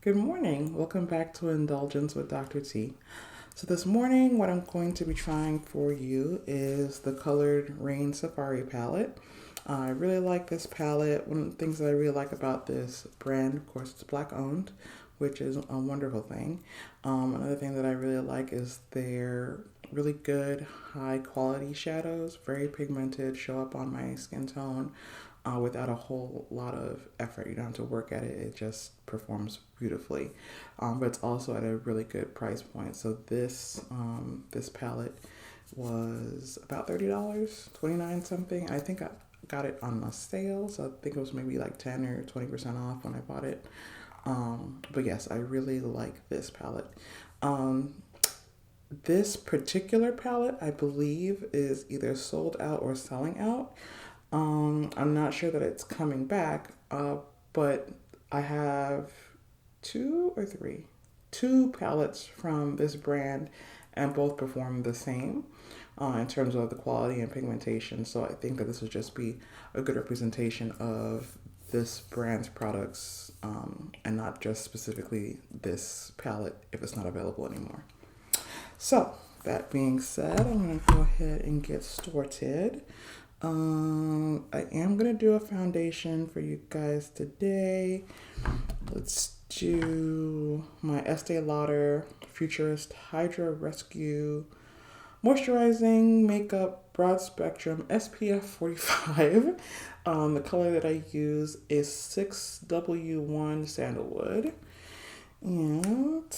Good morning. Welcome back to Indulgence with Dr. T. So this morning, what I'm going to be trying for you is the colored Raine Safari palette. I really like this palette. One of the things that I really like about this brand, of course, it's black owned, which is a wonderful thing. Another thing that I really like is their really good high quality shadows, very pigmented, show up on my skin tone without a whole lot of effort. You don't have to work at it. It just performs beautifully. But it's also at a really good price point. So this palette was about $30, 29 something. I think I got it on a sale, so I think it was maybe like 10 or 20% off when I bought it. But yes, I really like this palette. This particular palette, I believe, is either sold out or selling out. I'm not sure that it's coming back, but I have two palettes from this brand, and both perform the same in terms of the quality and pigmentation. So I think that this would just be a good representation of this brand's products, and not just specifically this palette if it's not available anymore. So, that being said, I'm going to go ahead and get started. I am going to do a foundation for you guys today. Let's do my Estee Lauder Futurist Hydra Rescue Moisturizing Makeup Broad Spectrum SPF 45. The color that I use is 6W1 Sandalwood. And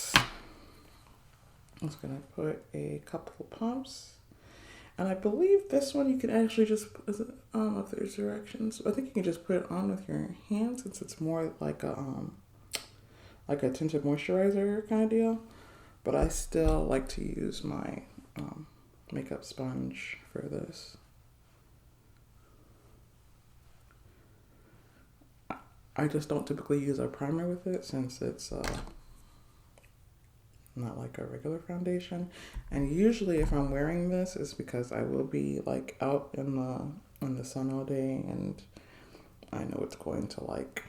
I'm just going to put a couple of pumps. And I believe this one you can actually just, I don't know if there's directions. I think you can just put it on with your hands since it's more like a tinted moisturizer kind of deal. But I still like to use my makeup sponge for this. I just don't typically use a primer with it since it's not like a regular foundation. And usually if I'm wearing this, it's because I will be like out in the sun all day, and I know it's going to like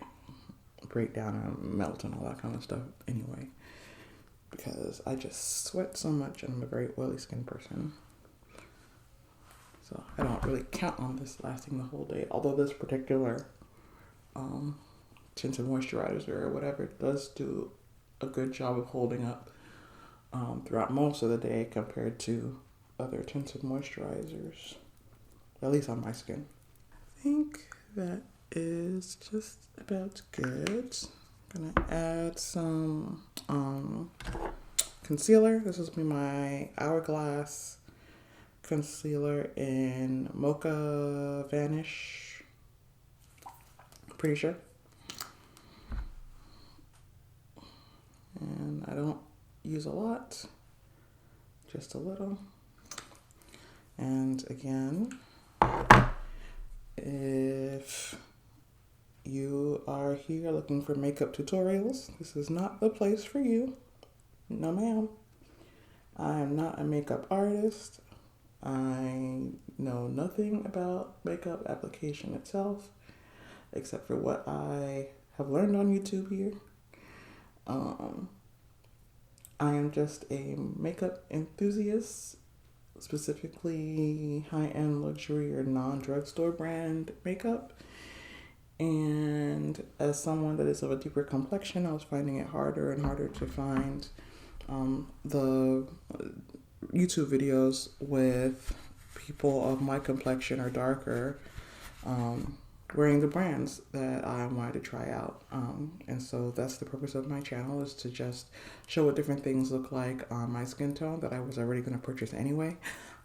break down and melt and all that kind of stuff anyway, because I just sweat so much and I'm a very oily skin person. So I don't really count on this lasting the whole day, although this particular tinted moisturizer or whatever does do a good job of holding up throughout most of the day compared to other tinted moisturizers, at least on my skin. I think that is just about good. I'm gonna add some concealer. This is my Hourglass concealer in Mocha Vanish. Pretty sure. And I don't use a lot, just a little. And again, if you are here looking for makeup tutorials, this is not the place for you. No, ma'am. I am not a makeup artist. I know nothing about makeup application itself, except for what I have learned on YouTube here. I am just a makeup enthusiast, specifically high-end luxury or non-drugstore brand makeup. And as someone that is of a deeper complexion, I was finding it harder and harder to find the YouTube videos with people of my complexion or darker wearing the brands that I wanted to try out. And so that's the purpose of my channel, is to just show what different things look like on my skin tone that I was already going to purchase anyway.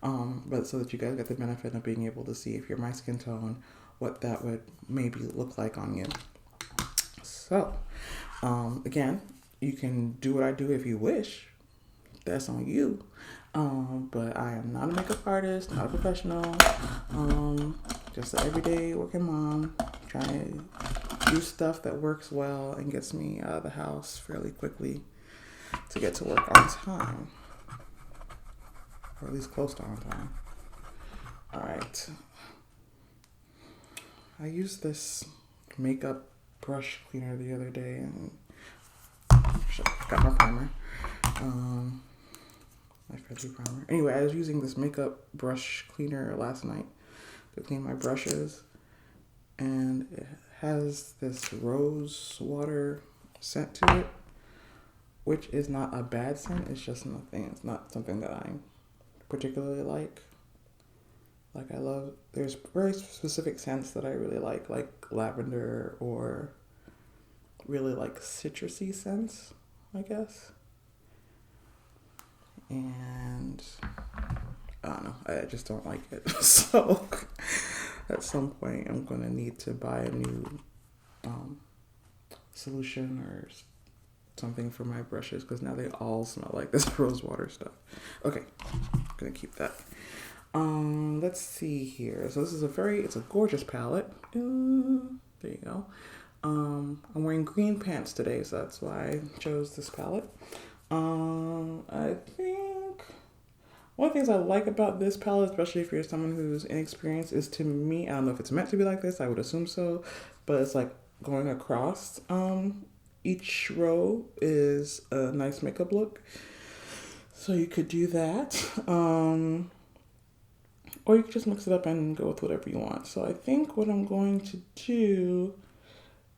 But so that you guys get the benefit of being able to see, if you're my skin tone, what that would maybe look like on you. So, again, you can do what I do if you wish. That's on you. But I am not a makeup artist, not a professional. Just an everyday working mom trying to do stuff that works well and gets me out of the house fairly quickly to get to work on time, or at least close to on time. All right. I used this makeup brush cleaner the other day, and got my primer. My Fenty primer. Anyway, I was using this makeup brush cleaner last night to clean my brushes, and it has this rose water scent to it, which is not a bad scent. It's just nothing. It's not something that I particularly like. Like I love, there's very specific scents that I really like lavender or really like citrusy scents, I guess. And I don't know, I just don't like it. So at some point I'm gonna need to buy a new solution or something for my brushes, because now they all smell like this rose water stuff. Okay, I'm gonna keep that. Let's see here. So this is it's a gorgeous palette. There you go. I'm wearing green pants today, so that's why I chose this palette. I think one of the things I like about this palette, especially if you're someone who's inexperienced, is, to me, I don't know if it's meant to be like this, I would assume so, but it's like going across. Each row is a nice makeup look. So you could do that. Or you could just mix it up and go with whatever you want. So I think what I'm going to do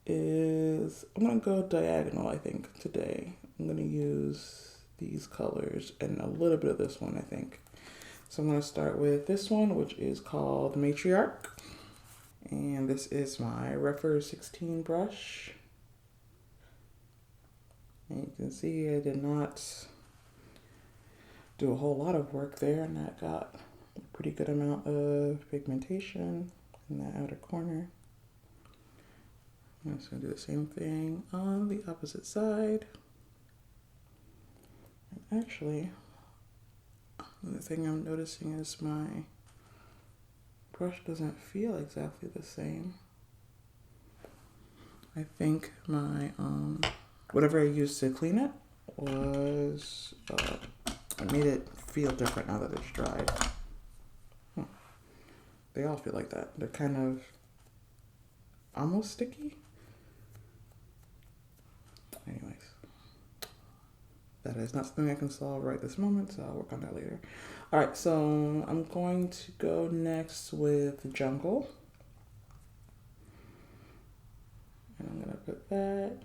is, I'm going to go diagonal, I think, today. I'm going to use these colors and a little bit of this one, I think. So I'm going to start with this one, which is called Matriarch. And this is my Refer 16 brush. And you can see I did not do a whole lot of work there, and that got a pretty good amount of pigmentation in that outer corner. I'm just going to do the same thing on the opposite side. And actually, the thing I'm noticing is my brush doesn't feel exactly the same. I think my, whatever I used to clean it was, I made it feel different now that it's dried. They all feel like that. They're kind of almost sticky. Anyways, that is not something I can solve right this moment, so I'll work on that later. All right, so I'm going to go next with Jungle. And I'm gonna put that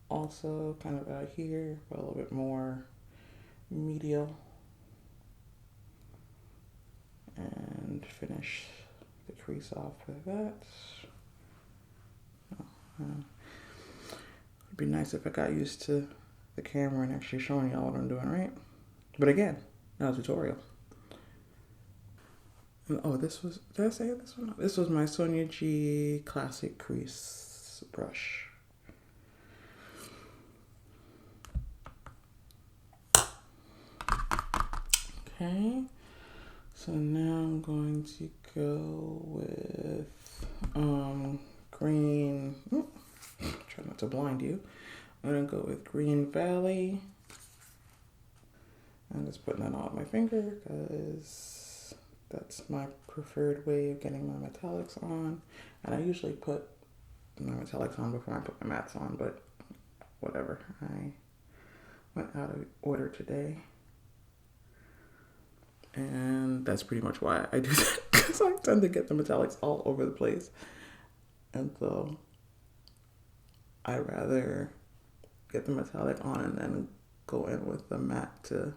also kind of out here, but a little bit more medial. And finish the crease off with that. It'd be nice if I got used to the camera and actually showing y'all what I'm doing, right? But again, not a tutorial. And, oh, this was, did I say this one? This was my Sonia G Classic Crease brush. Okay. So now I'm going to go with green. Try not to blind you. I'm gonna go with Green Valley. I'm just putting that on my finger because that's my preferred way of getting my metallics on. And I usually put my metallics on before I put my mattes on, but whatever. I went out of order today. And that's pretty much why I do that, because I tend to get the metallics all over the place. And so I'd rather get the metallic on and then go in with the matte to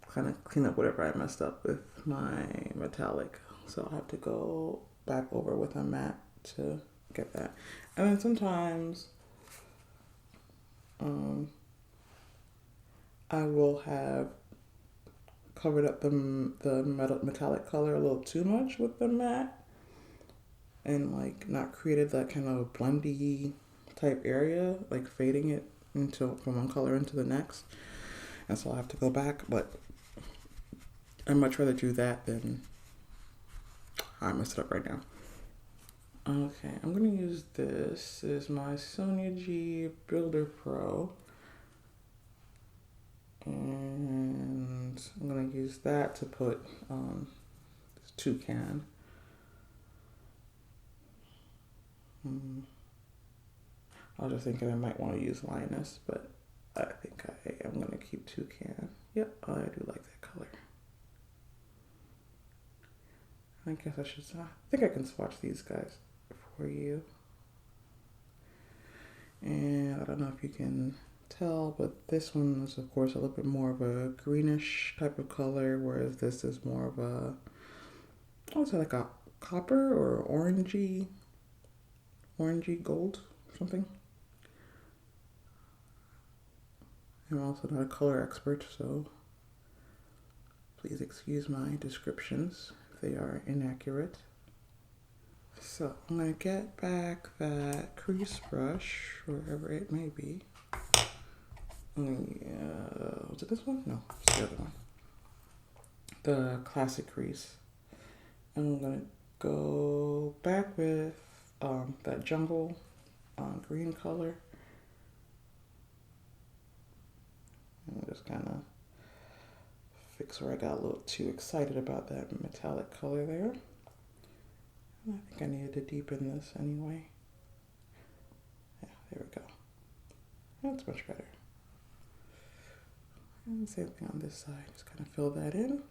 kind of clean up whatever I messed up with my metallic. So I have to go back over with a matte to get that. And then sometimes I will have covered up the metallic color a little too much with the matte and like not created that kind of blendy type area, like fading it into from one color into the next. And so I'll have to go back, but I'd much rather do that than I messed it up right now. Okay, I'm gonna use this. This is my Sonia G Builder Pro. And I'm going to use that to put this toucan. I was just thinking I might want to use Lioness, but I think I am going to keep Toucan. Yep, I do like that color. I guess I should, I think I can swatch these guys for you. And I don't know if you can tell, but this one is of course a little bit more of a greenish type of color, whereas this is more of a, I would say like a copper or orangey gold, something. I'm also not a color expert, so please excuse my descriptions if they are inaccurate. So I'm going to get back that crease brush, wherever it may be. Was it this one? No, it's the other one. The classic crease. And I'm going to go back with that jungle green color. And just kind of fix where I got a little too excited about that metallic color there. I think I needed to deepen this anyway. Yeah, there we go. That's much better. And same thing on this side. Just kind of fill that in.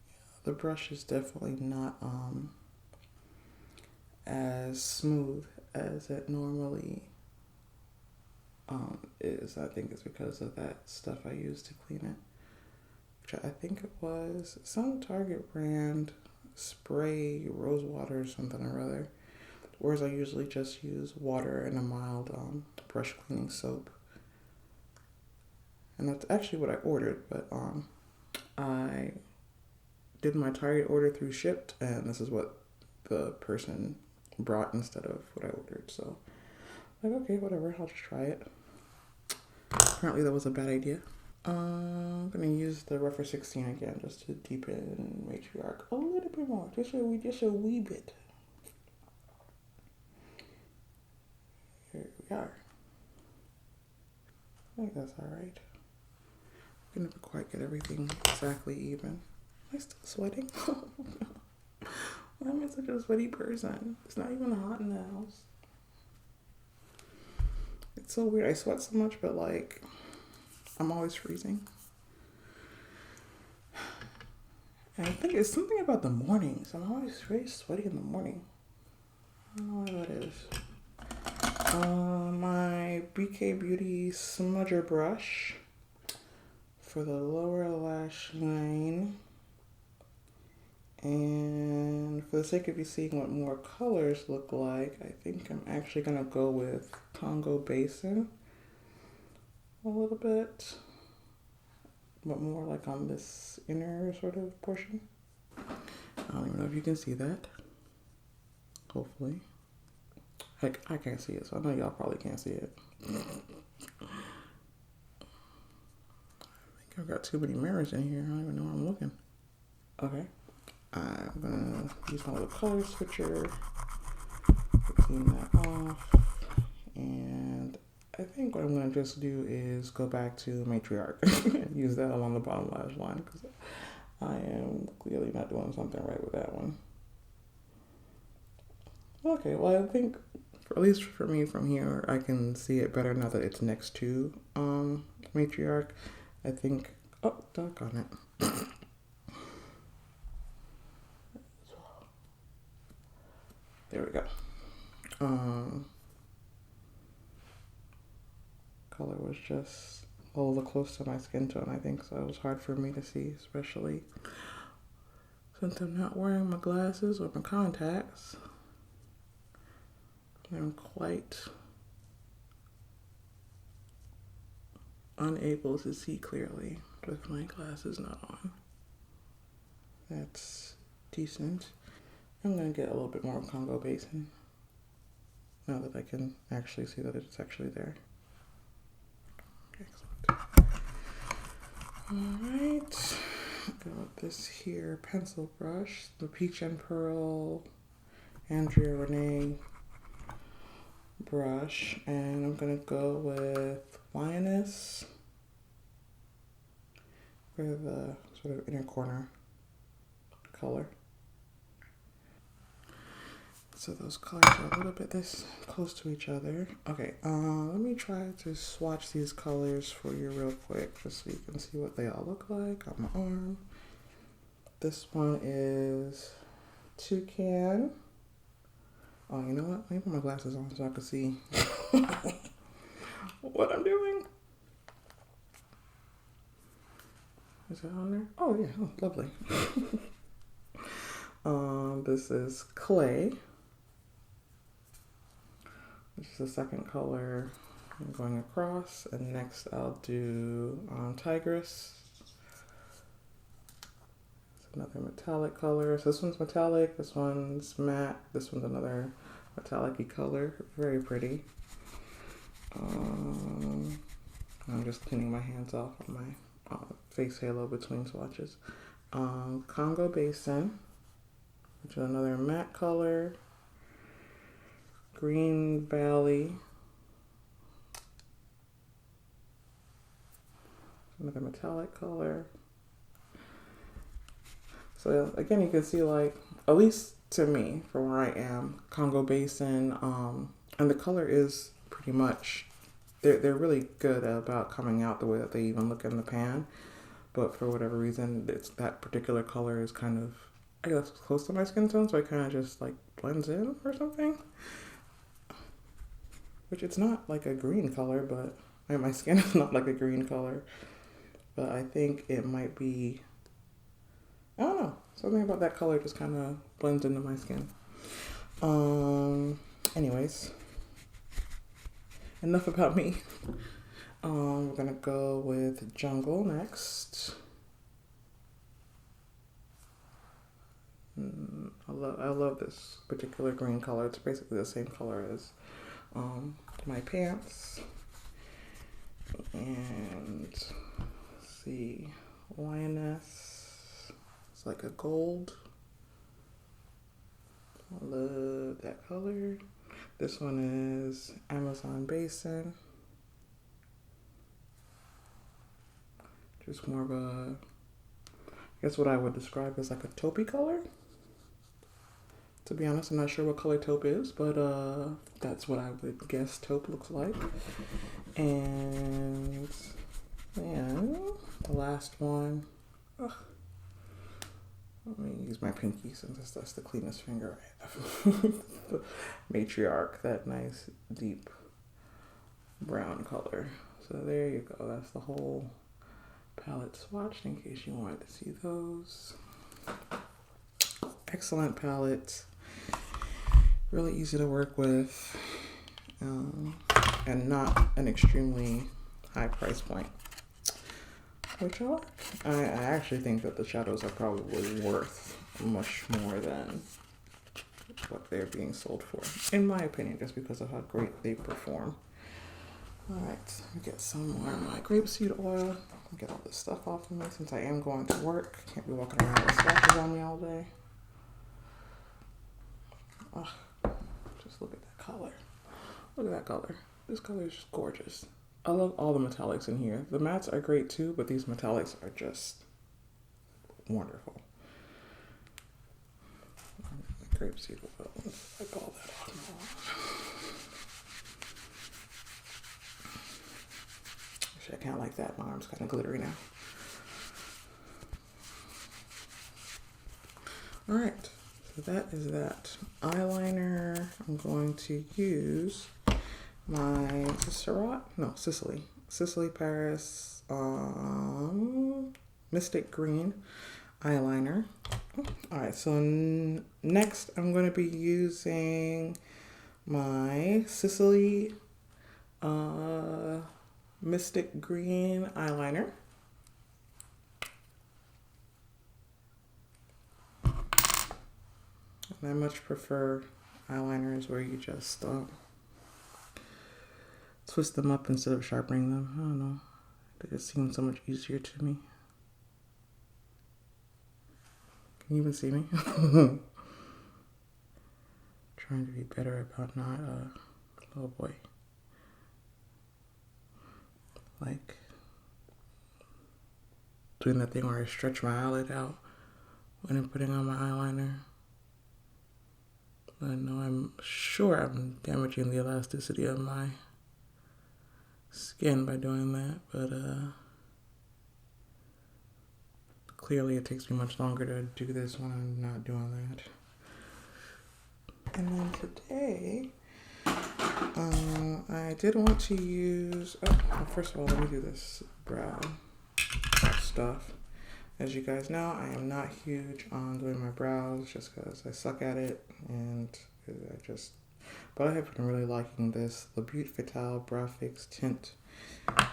Yeah, the brush is definitely not as smooth as it normally is. I think it's because of that stuff I used to clean it. I think it was some Target brand spray rose water or something or other, whereas I usually just use water and a mild brush cleaning soap. And that's actually what I ordered, but I did my Target order through Shipped, and this is what the person brought instead of what I ordered. So like, okay, whatever, I'll just try it. Apparently that was a bad idea. I'm going to use the Rougher 16 again just to deepen Matriarch a little bit more. Just a wee bit. Here we are. I think that's alright. I can never quite get everything exactly even. Am I still sweating? Why am I such a sweaty person? It's not even hot in the house. It's so weird. I sweat so much, but like, I'm always freezing. And I think it's something about the mornings. I'm always very sweaty in the morning. I don't know what that is. My BK Beauty smudger brush for the lower lash line. And for the sake of you seeing what more colors look like, I think I'm actually going to go with Congo Basin a little bit, but more like on this inner sort of portion. I don't even know if you can see that. Hopefully. Heck, I can't see it, so I know y'all probably can't see it. I think I've got too many mirrors in here. I don't even know where I'm looking. Okay. I'm gonna use my little color switcher to clean that off. And I think what I'm gonna just do is go back to Matriarch and use that along the bottom lash line, because I am clearly not doing something right with that one. Okay, well I think, at least for me from here, I can see it better now that it's next to Matriarch. I think, oh, doggone it. There we go. Color was just a little close to my skin tone, I think, so it was hard for me to see, especially since I'm not wearing my glasses or my contacts. I'm quite unable to see clearly with my glasses not on. That's decent. I'm going to get a little bit more Congo Basin now that I can actually see that it's actually there. Excellent. Alright, got this here pencil brush, the Peach and Pearl Andrea Raine brush, and I'm going to go with Lioness for the sort of inner corner color. So those colors are a little bit this close to each other. Okay, let me try to swatch these colors for you real quick just so you can see what they all look like on my arm. This one is Toucan. Oh, you know what? Let me put my glasses on so I can see what I'm doing. Is that on there? Oh yeah, oh, lovely. This is Clay. This is the second color I'm going across, and next I'll do Tigress. It's another metallic color. So this one's metallic, this one's matte, this one's another metallic-y color. Very pretty. I'm just cleaning my hands off on my face halo between swatches. Congo Basin, which is another matte color. Green Valley, another metallic color. So again, you can see, like, at least to me, from where I am, Congo Basin, and the color is pretty much, they're really good about coming out the way that they even look in the pan. But for whatever reason, that particular color is kind of, I guess, close to my skin tone, so it kind of just like blends in or something. Which it's not like a green color, but my skin is not like a green color. But I think it might be, I don't know, something about that color just kind of blends into my skin. Anyways, enough about me. We're gonna go with Jungle next. I love this particular green color. It's basically the same color as my pants. And let's see, Lioness. It's like a gold. I love that color. This one is Amazon Basin. Just more of a, I guess what I would describe as like a taupey color. To be honest, I'm not sure what color taupe is, but that's what I would guess taupe looks like. And then the last one, let me use my pinky since that's the cleanest finger I have. Matriarch, that nice deep brown color. So there you go. That's the whole palette swatched in case you wanted to see those. Excellent palette. Really easy to work with, and not an extremely high price point, which I like. I actually think that the shadows are probably worth much more than what they're being sold for, in my opinion, just because of how great they perform. All right, let me get some more of my grapeseed oil. Get all this stuff off of me since I am going to work. Can't be walking around with swatches on me all day. Oh, just look at that color. Look at that color. This color is just gorgeous. I love all the metallics in here. The mattes are great too, but these metallics are just wonderful. Grapeseed oil. Let's wipe all that off. Actually, I can't like that. My arm's kind of glittery now. All right. So that is that. Eyeliner, I'm going to use my Sicily Paris Mystic Green eyeliner. All right, so next I'm going to be using my Sicily Mystic Green eyeliner. And I much prefer eyeliners where you just twist them up instead of sharpening them. I don't know. They just seem so much easier to me. Can you even see me? Trying to be better about not, oh boy. Like doing that thing where I stretch my eyelid out when I'm putting on my eyeliner. I know I'm sure I'm damaging the elasticity of my skin by doing that, but clearly it takes me much longer to do this when I'm not doing that. And then today, I did want to use, well, first of all, let me do this brow stuff. As you guys know, I am not huge on doing my brows just because I suck at it, and but I have been really liking this Le Beauty Fatale Brow Fix Tint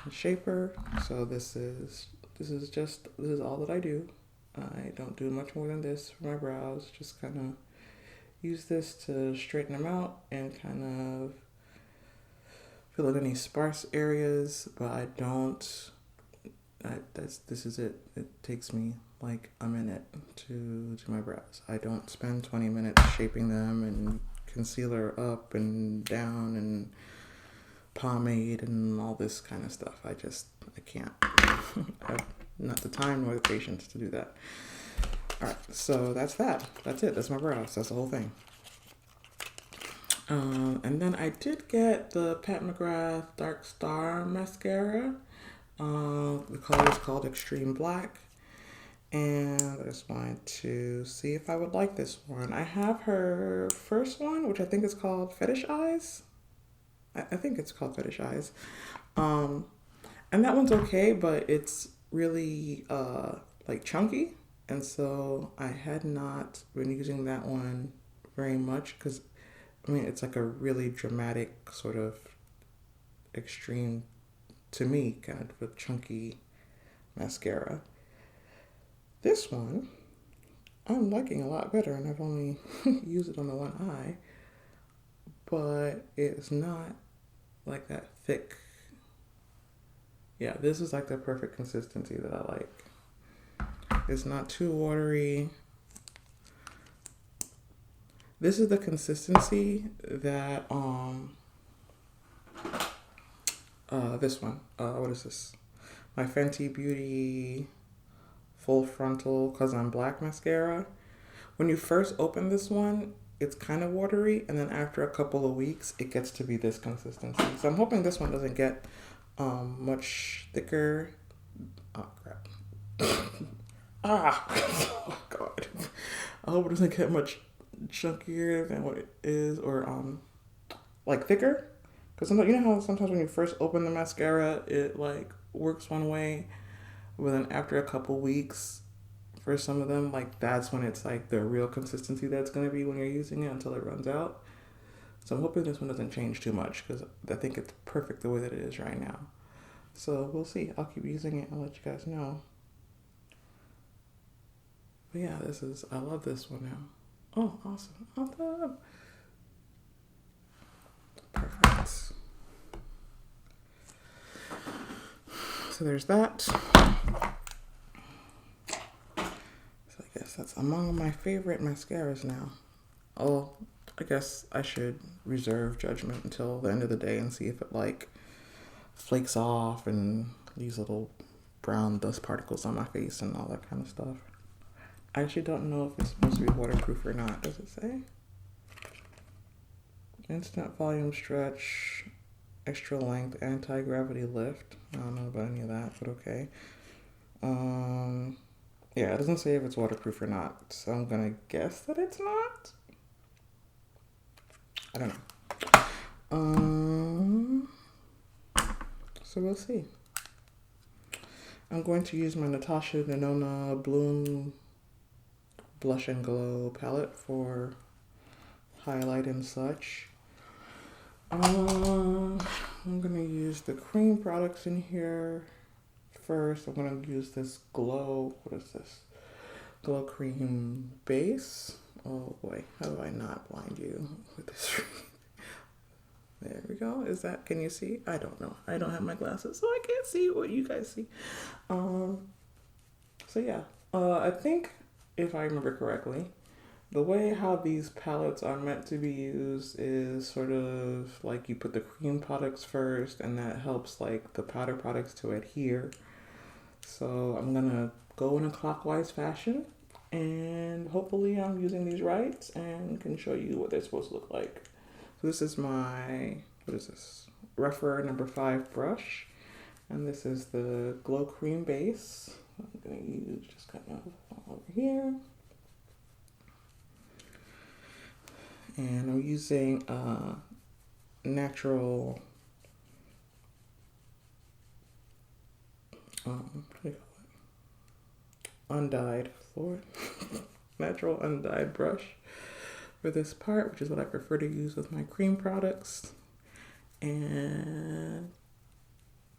Shaper. So this is all that I do. I don't do much more than this for my brows. Just kind of use this to straighten them out and kind of fill in any sparse areas, but I don't. This is it. It takes me like a minute to do my brows. I don't spend 20 minutes shaping them and concealer up and down and pomade and all this kind of stuff. I can't. I have not the time nor the patience to do that. All right, so that's that. That's it. That's my brows. That's the whole thing. And then I did get the Pat McGrath Dark Star Mascara. The color is called Extreme Black. And I just wanted to see if I would like this one. I have her first one, which I think is called Fetish Eyes. I think it's called Fetish Eyes. And that one's okay, but it's really like chunky. And so I had not been using that one very much because, I mean, it's like a really dramatic sort of extreme, to me, kind of a chunky mascara. This one, I'm liking a lot better, and I've only used it on the one eye, but it's not like that thick. Yeah, this is like the perfect consistency that I like. It's not too watery. This is the consistency that, this one, what is this? My Fenty Beauty Full Frontal Cause I'm Black mascara. When you first open this one, it's kind of watery, and then after a couple of weeks, it gets to be this consistency. So I'm hoping this one doesn't get much thicker. Oh, crap. Oh, God. I hope it doesn't get much chunkier than what it is, or like thicker. Because you know how sometimes when you first open the mascara, it like works one way, but then after a couple weeks, for some of them, like that's when it's like the real consistency that's going to be when you're using it until it runs out. So I'm hoping this one doesn't change too much because I think it's perfect the way that it is right now. So we'll see. I'll keep using it. I'll let you guys know. But yeah, I love this one now. Oh, awesome. Awesome. Perfect. So there's that. So I guess that's among my favorite mascaras now. Oh, I guess I should reserve judgment until the end of the day and see if it like flakes off and leaves little brown dust particles on my face and all that kind of stuff. I actually don't know if it's supposed to be waterproof or not. Does it say? Instant volume stretch, extra length, anti-gravity lift. I don't know about any of that, but okay. Yeah, it doesn't say if it's waterproof or not, so I'm gonna guess that it's not. I don't know. So we'll see. I'm going to use my Natasha Denona Bloom Blush and Glow palette for highlight and such. I'm gonna use the cream products in here first. I'm gonna use this glow. What is this? Glow cream base. Oh boy, how do I not blind you with this? There we go. Can you see? I don't know. I don't have my glasses, so I can't see what you guys see. So yeah, I think if I remember correctly, the way how these palettes are meant to be used is sort of like you put the cream products first, and that helps like the powder products to adhere. So I'm gonna go in a clockwise fashion And hopefully I'm using these right and can show you what they're supposed to look like. So this is my, what is this? Rephr number 5 brush. And this is the Glow Cream base. I'm going to use just kind of over here. And I'm using natural, what do you call it? Undyed fluid. Natural undyed brush for this part, which is what I prefer to use with my cream products. And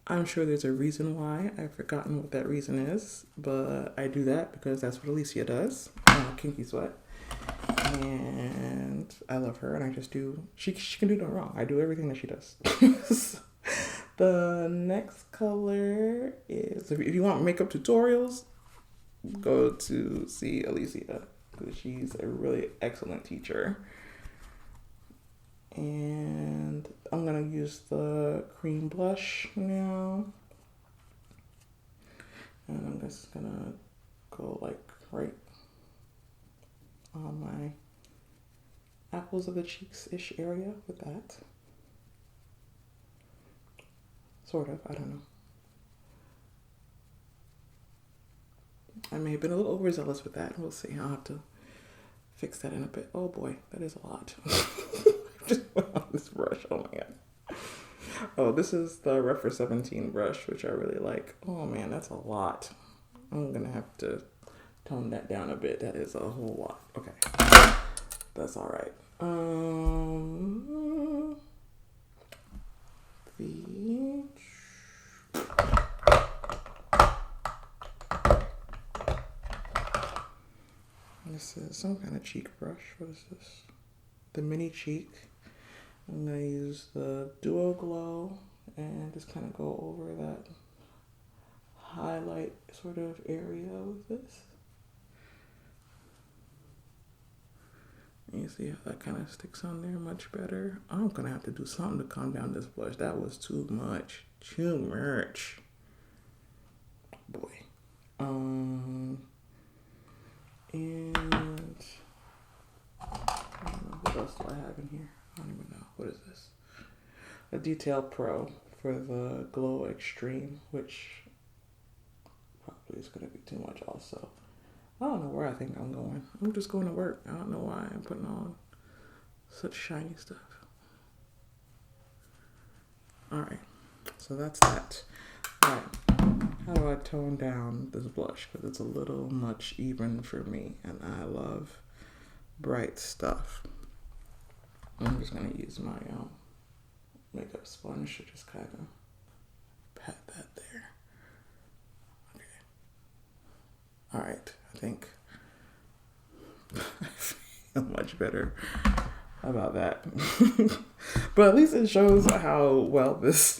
I'm sure there's a reason why. I've forgotten what that reason is, but I do that because that's what Alicia does. Kinky Sweat. And I love her, and I just do, she can do no wrong. I do everything that she does. The next color is, if you want makeup tutorials, go to see Alicia, because she's a really excellent teacher. And I'm gonna use the cream blush now, and I'm just gonna go like right on my apples of the cheeks-ish area with that. Sort of, I don't know. I may have been a little overzealous with that. We'll see. I'll have to fix that in a bit. Oh boy, that is a lot. Just went on this brush. Oh my god. Oh, this is the Rephr 17 brush, which I really like. Oh man, that's a lot. I'm gonna have to tone that down a bit. That is a whole lot. Okay, that's all right. This is some kind of cheek brush. What is this? The mini cheek. I'm gonna use the Duo Glow and just kind of go over that highlight sort of area with this. You see how that kind of sticks on there much better. I'm gonna have to do something to calm down this blush. That was too much. Too much. Boy. And I don't know, what else do I have in here? I don't even know. What is this? A Detail Pro for the Glow Extreme, which probably is going to be too much also. I don't know where I think I'm going. I'm just going to work. I don't know why I'm putting on such shiny stuff. Alright, so that's that. Alright, how do I tone down this blush? Because it's a little much even for me, and I love bright stuff. I'm just going to use my makeup sponge to just kind of pat that there. Okay. Alright, I think I feel much better about that. But at least it shows how well this,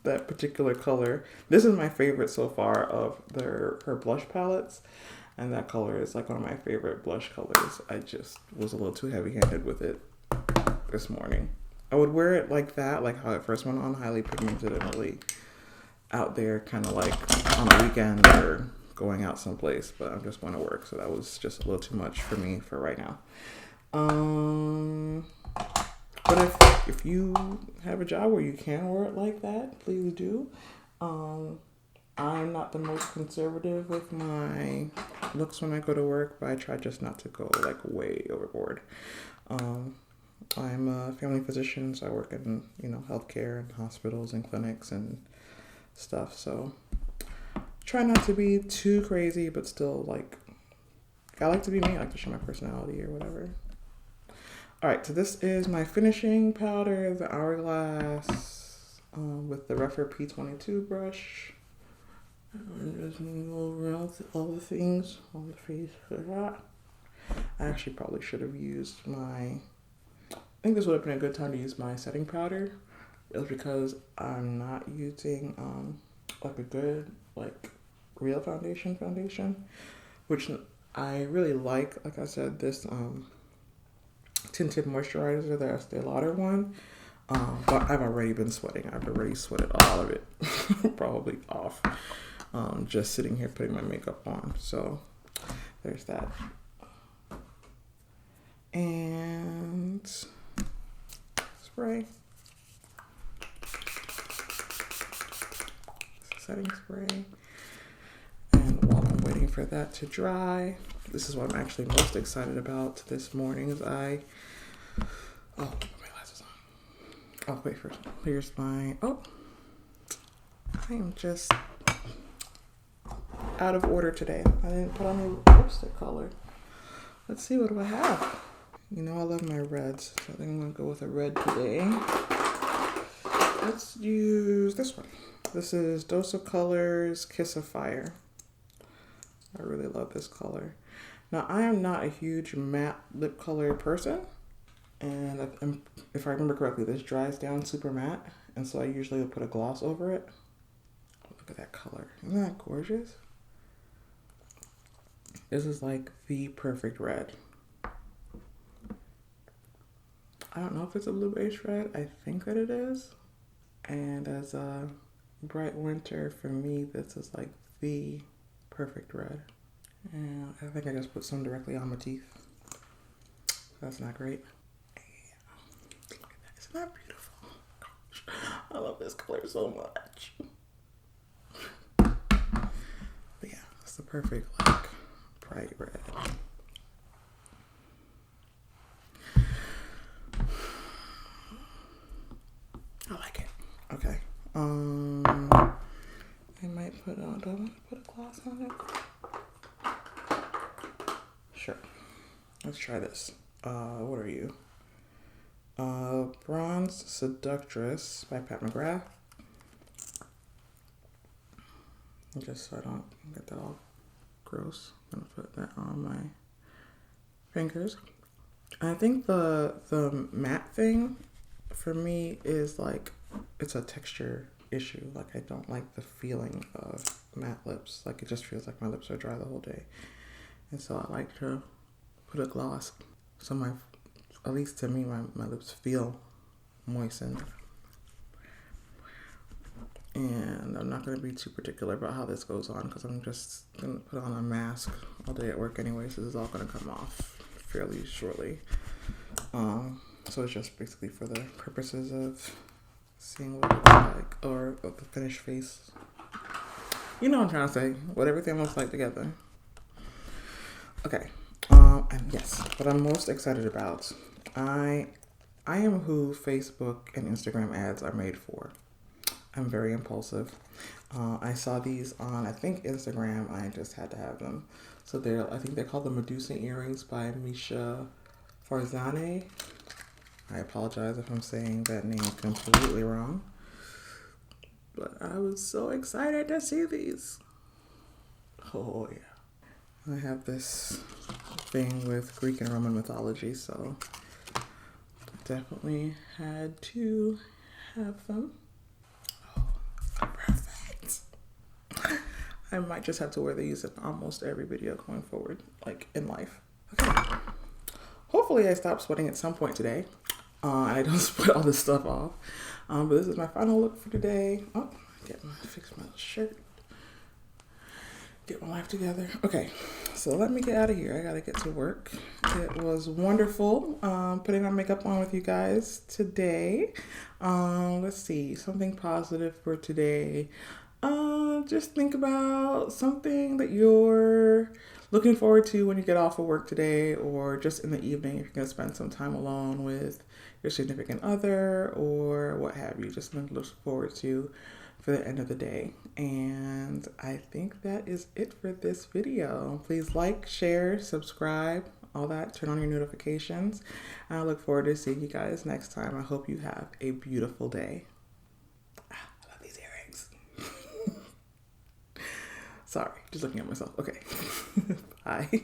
that particular color, this is my favorite so far of her blush palettes. And that color is like one of my favorite blush colors. I just was a little too heavy-handed with it this morning. I would wear it like that, like how it first went on, highly pigmented and really out there, kind of like on the weekend or going out someplace, but I'm just going to work, so that was just a little too much for me for right now. But if you have a job where you can wear it like that, please do. I'm not the most conservative with my looks when I go to work, but I try just not to go like way overboard. I'm a family physician, so I work in, healthcare and hospitals and clinics and stuff. So try not to be too crazy, but still like, I like to be me. I like to show my personality or whatever. All right, so this is my finishing powder, the Hourglass, with the Rephr P22 brush. I'm just going to go around all the things on the face for that. I actually probably should have used I think this would have been a good time to use my setting powder. It's because I'm not using like a good real foundation, which I really like. Like I said, this tinted moisturizer, the Estee Lauder one. But I've already been sweating. I've already sweated a lot of it, probably off. Just sitting here putting my makeup on. So there's that. And spray. Setting spray. And while I'm waiting for that to dry, this is what I'm actually most excited about this morning is oh, put my glasses on. Oh, wait first. Here's my, I am just out of order today. I didn't put on a lipstick color. Let's see, what do I have? You know I love my reds, so I think I'm gonna go with a red today. Let's use this one. This is Dose of Colors Kiss of Fire. I really love this color. Now, I am not a huge matte lip color person, and if I remember correctly, this dries down super matte, and so I usually will put a gloss over it. Look at that color. Isn't that gorgeous? This is like the perfect red. I don't know if it's a blue base red. I think that it is. And as a bright winter, for me, this is like the perfect red. And I think I just put some directly on my teeth. That's not great. Yeah. Look at that. Isn't that beautiful? Gosh, I love this color so much. But yeah, it's the perfect like bright red. I like it. Okay. I might put on, do I want to put a gloss on it? Sure. Let's try this. What are you? Bronze Seductress by McGrath. Just so I don't get that all gross, I'm gonna put that on my fingers. I think the matte thing for me is like, it's a texture issue. Like, I don't like the feeling of matte lips. Like, it just feels like my lips are dry the whole day. And so I like to put a gloss so at least to me, my lips feel moistened. And I'm not going to be too particular about how this goes on because I'm just going to put on a mask all day at work anyway, so this is all going to come off fairly shortly. So it's just basically for the purposes of seeing what it looks like, or of the finished face. You know what I'm trying to say, what everything looks like together. Okay, and yes, what I'm most excited about, I am who Facebook and Instagram ads are made for. I'm very impulsive. I saw these on, I think, Instagram. I just had to have them. So I think they're called the Medusa earrings by Misha Farzaneh. I apologize if I'm saying that name completely wrong. But I was so excited to see these. Oh, yeah. I have this thing with Greek and Roman mythology, so I definitely had to have them. Oh, perfect. I might just have to wear these in almost every video going forward, like in life. Okay. Hopefully I stop sweating at some point today. I don't sweat all this stuff off. But this is my final look for today. Oh, fix my shirt. Get my life together. Okay, so let me get out of here. I gotta get to work. It was wonderful putting my makeup on with you guys today. Let's see, something positive for today. Just think about something that you're looking forward to when you get off of work today, or just in the evening if you're gonna spend some time alone with your significant other or what have you. Just something to look forward to for the end of the day. And I think that is it for this video. Please like, share, subscribe, all that. Turn on your notifications. I look forward to seeing you guys next time. I hope you have a beautiful day. I love these earrings. Sorry, just looking at myself. Okay. Bye.